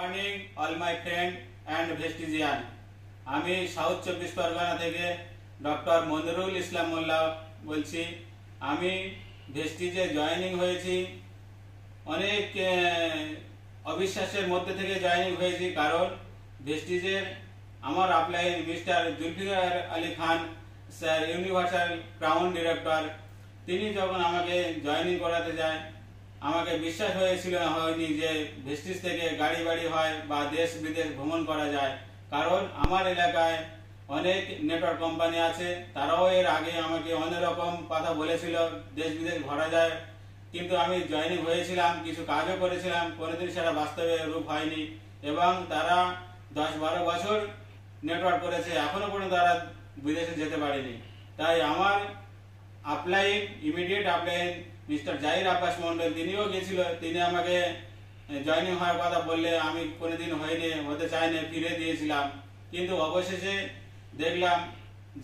Morning all my friend and Vestigian. আমি south 24 Pargana থেকে doctor Monirul Islam Molla বলছি। আমি ভেস্টিজে জয়েনিং হয়েছি, অনেক অবিশ্বাসের মধ্যে থেকে জয়েনিং হয়েছি, কারণ ভেস্টিজের আমার apply mister Zulfikar Ali Khan sir, universal crown director, তিনি যখন আমাকে জয়েনিং করাতে যায়, আমাকে বিশ্বাস হয়নি যে ভেস্টিজ থেকে গাড়ি বাড়ি হয় বা দেশ বিদেশ ভ্রমণ করা যায়। কারণ আমার এলাকায় অনেক নেটওয়ার্ক কোম্পানি আছে, তারাও এর আগে আমাকে অনেক রকম কথা বলেছিল দেশ বিদেশ ঘোরা যায়, কিন্তু আমি জয়েনিং হয়েছিলাম, কিছু কাজও করেছিলাম, কোনোদিন সেটা বাস্তবে রূপ হয়নি। এবং তারা 10-12 বছর নেটওয়ার্ক করেছে, এখনো পর্যন্ত তারা বিদেশে যেতে পারেনি। তাই আমার ইমিডিয়েট অ্যাপ্লাই মিস্টার জাহির আব্বাস মন্ডল, তিনিও গেছিল, তিনি আমাকে জয়েনিং হওয়ার কথা বললে আমি কোনোদিন হতে চাইনি, ফিরে দিয়েছিলাম। কিন্তু অবশেষে দেখলাম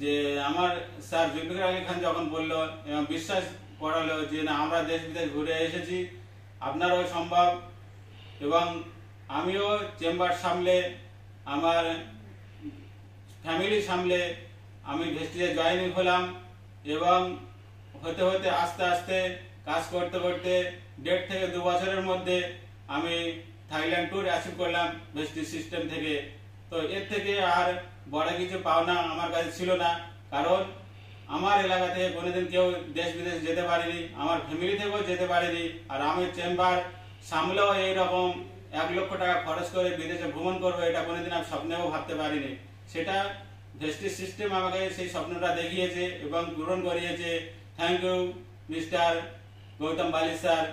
যে আমার স্যার জুলফিকার আলী খান যখন বলল এবং বিশ্বাস করালো যে না, আমরা দেশ বিদেশ ঘুরে এসেছি, আপনারও সম্ভব। এবং আমিও চেম্বার সামলে, আমার ফ্যামিলি সামলে আমি ভেস্টিজে জয়েনিং হলাম। এবং হতে হতে আস্তে আস্তে কাজ করতে করতে 1.5 থেকে 2 বছরের মধ্যে আমি থাইল্যান্ড ট্যুর অ্যাচিভ করলাম ভেস্টিজ সিস্টেম থেকে। তো এর থেকে আর বড় কিছু পাওনা আমার কাছে ছিল না, কারণ আমার এলাকা থেকে কোনোদিন কেউ দেশ বিদেশ যেতে পারেনি, আমার ফ্যামিলি থেকেও যেতে পারেনি। আর আমি চেম্বার সামলেও এইরকম 1 লক্ষ টাকা খরচ করে বিদেশে ভ্রমণ করবো, এটা কোনোদিন আমি স্বপ্নেও ভাবতে পারিনি। সেটা ভেস্টিজ সিস্টেম আমাকে সেই স্বপ্নটা দেখিয়েছে এবং পূরণ করিয়েছে। থ্যাংক ইউ মিস্টার গৌতম বালি স্যার,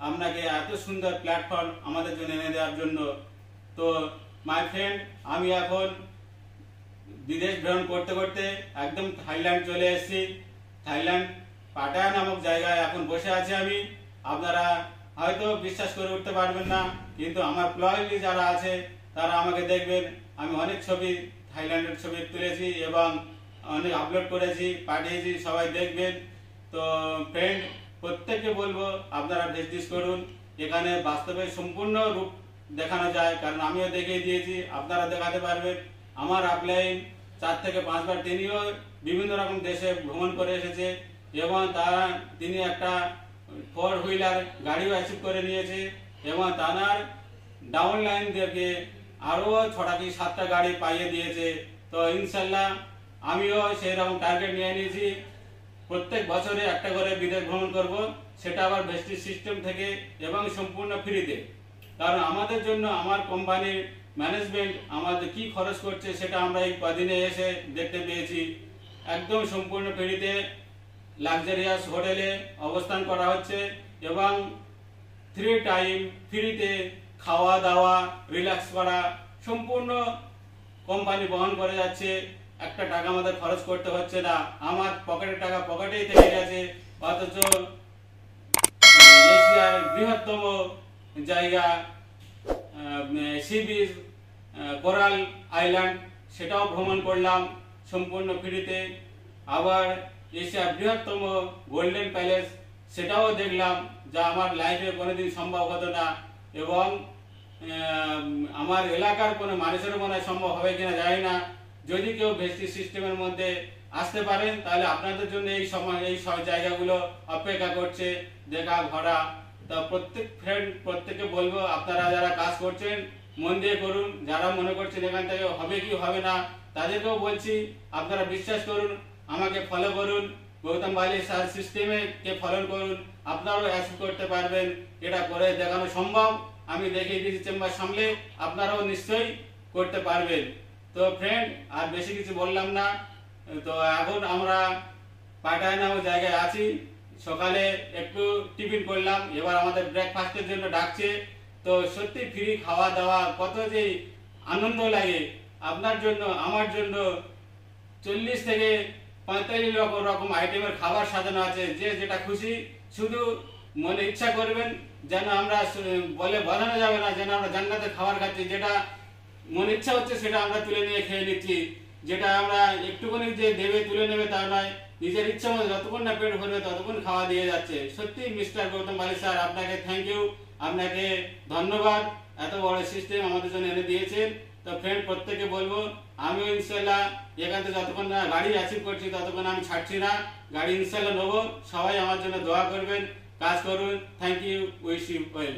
আপনাকে এত সুন্দর প্ল্যাটফর্ম আমাদের জন্য এনে দেওয়ার জন্য। তো মাই ফ্রেন্ড, আমি এখন বিদেশ ভ্রমণ করতে করতে একদম থাইল্যান্ড চলে এসেছি। থাইল্যান্ড পাটায়া নামক জায়গায় এখন বসে আছি আমি। আপনারা হয়তো বিশ্বাস করে উঠতে পারবেন না, কিন্তু আমার প্লয়লি যারা আছে তারা আমাকে দেখবেন, আমি অনেক ছবি থাইল্যান্ডের ছবি তুলেছি এবং অনেক আপলোড করেছি, পাঠিয়েছি, সবাই দেখবেন। তো ফ্রেন্ড, প্রত্যেককে বলবো আপনারা ভেস্টিজ করুন, এখানে বাস্তবে সম্পূর্ণ রূপ দেখানো যায়, কারণ আমিও দেখিয়ে দিয়েছি, আপনারা দেখাতে পারবেন। আমার আপলাইন 4 থেকে 5 বার তিনিও বিভিন্ন রকম দেশে ভ্রমণ করে এসেছে এবং তিনি একটা 4 হুইলার গাড়িও অ্যাচিভ করে নিয়েছে এবং তার ডাউন লাইন থেকে আরও 6টা কি 7টা গাড়ি পাইয়ে দিয়েছে। তো ইনশাল্লাহ আমিও সেই রকম টার্গেট নিয়ে নিয়েছি, প্রত্যেক বছরে একটা করে বিদেশ ভ্রমণ করব, সেটা আবার ভেস্টিজ সিস্টেম থেকে এবং সম্পূর্ণ ফ্রিতে। কারণ আমাদের জন্য আমার কোম্পানির ম্যানেজমেন্ট আমাদের কি খরচ করছে সেটা আমরা এই কদিনে এসে দেখতে পেয়েছি। একদম সম্পূর্ণ ফ্রিতে লাক্সারিয়াস হোটেলে অবস্থান করা হচ্ছে এবং 3 টাইম ফ্রিতে খাওয়া দাওয়া, রিল্যাক্স করা সম্পূর্ণ কোম্পানি বহন করে যাচ্ছে। একটা টাকা আমাদের খরচ করতে হচ্ছে না, আমার পকেটের টাকা পকেটেই থেকে গেছে। অথচ এশিয়ার বৃহত্তম জায়গা সি বিচ, কোরাল আইল্যান্ড, সেটাও ভ্রমণ করলাম সম্পূর্ণ ফ্রিতে। আবার এশিয়ার বৃহত্তম গোল্ডেন প্যালেস, সেটাও দেখলাম, যা আমার লাইফে কোনোদিন সম্ভব হতো না। এবং আমার এলাকার কোনো মানুষের মনে হয় সম্ভব হবে কিনা জানি না। যদি কেউ ভেস্টিজ সিস্টেমের মধ্যে আসতে পারেন, তাহলে আপনাদের জন্য এই সব জায়গাগুলো অপেক্ষা করছে দেখা ঘোরা। তা প্রত্যেক ফ্রেন্ড, প্রত্যেককে বলবো আপনারা যারা কাজ করছেন মন দিয়ে করুন, যারা মনে করছেন এখান থেকে হবে কি হবে না, তাদেরকেও বলছি আপনারা বিশ্বাস করুন, আমাকে ফলো করুন, গৌতম বালি স্যার সিস্টেমে কে ফলো করুন, আপনারাও অ্যাচিভ করতে পারবেন। এটা করে দেখানো সম্ভব, আমি দেখিয়ে দিয়েছি চেম্বার সামলে, আপনারাও নিশ্চয়ই করতে পারবেন। তো ফ্রেন্ড, আর বেশি কিছু বললাম না। তো এখন আমরা পাটায়া নামক জায়গায় আছি, সকালে একটু টিফিন করলাম, এবার আমাদের ব্রেকফাস্টের জন্য ডাকছে। তো সত্যি ফ্রি খাওয়া দাওয়া, কত যে আনন্দ লাগে আপনার জন্য, আমার জন্য। 40 থেকে 45 রকম আইটেমের খাবার সাজানো আছে, যে যেটা খুশি শুধু মনে ইচ্ছা করবেন, যেন আমরা বলে বোঝানো যাবে না, যেন আমরা জান্নাতের খাবার খাচ্ছি। যেটা মনে ইচ্ছা হচ্ছে সেটা আমরা তুলে নিয়ে খেয়ে নিচ্ছি, যেটা আমরা একটুখানি যে দেবে তুলে নেবে তা নয়, নিজের ইচ্ছা মতো যতক্ষণ না পেট ভরবে ততক্ষণ খাওয়া দিয়ে যাচ্ছে। সত্যি মিস্টার গৌতম বালি স্যার, আপনাকে থ্যাংক ইউ, আপনাকে ধন্যবাদ। এত বড় সিস্টেম আমাদের জন্য এনে দিয়েছেন। তো ফ্রেন্ড প্রত্যেককে বলবো, আমিও ইনশাল্লাহ এখান থেকে যতক্ষণ না গাড়ি অ্যাচিভ করছি ততক্ষণ আমি ছাড়ছি না, গাড়ি ইনশাল্লাহ নেবো। সবাই আমার জন্য দোয়া করবেন, কাজ করুন। Thank you, wish you well.